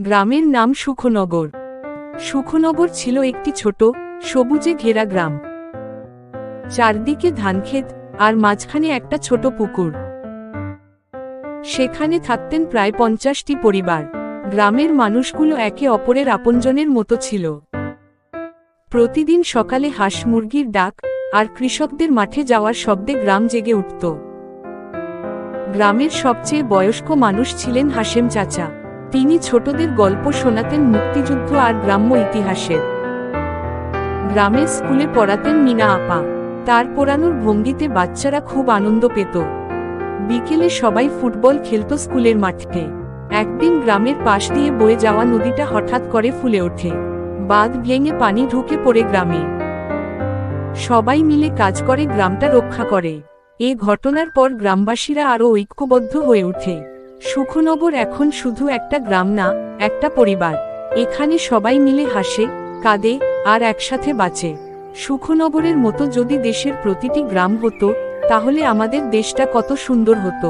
গ্রামের নাম সুখনগর। সুখনগর ছিল একটি ছোট সবুজে ঘেরা গ্রাম। চারদিকে ধানক্ষেত আর মাঝখানে একটা ছোট পুকুর। সেখানে থাকতেন প্রায় 50টি পরিবার। গ্রামের মানুষগুলো একে অপরের আপনজনের মতো ছিল। প্রতিদিন সকালে হাঁস মুরগির ডাক আর কৃষকদের মাঠে যাওয়ার শব্দে গ্রাম জেগে উঠত। গ্রামের সবচেয়ে বয়স্ক মানুষ ছিলেন হাশেম চাচা। তিনি ছোটদের গল্প শোনাতেন মুক্তিযুদ্ধ আর গ্রাম্য ইতিহাসের। গ্রামের স্কুলে পড়াতেন মিনা আপা। তার পড়ানোর ভঙ্গিতে বাচ্চারা খুব আনন্দ পেত। বিকেলে সবাই ফুটবল খেলত স্কুলের মাঠে। একদিন গ্রামের পাশ দিয়ে বয়ে যাওয়া নদীটা হঠাৎ করে ফুলে ওঠে। বাঁধ ভেঙে পানি ঢুকে পড়ে গ্রামে। সবাই মিলে কাজ করে গ্রামটা রক্ষা করে। এ ঘটনার পর গ্রামবাসীরা আরও ঐক্যবদ্ধ হয়ে ওঠে। সুখনগর এখন শুধু একটা গ্রাম না, একটা পরিবার। এখানে সবাই মিলে হাসে, কাঁদে আর একসাথে বাঁচে। সুখনগরের মতো যদি দেশের প্রতিটি গ্রাম হতো, তাহলে আমাদের দেশটা কত সুন্দর হতো।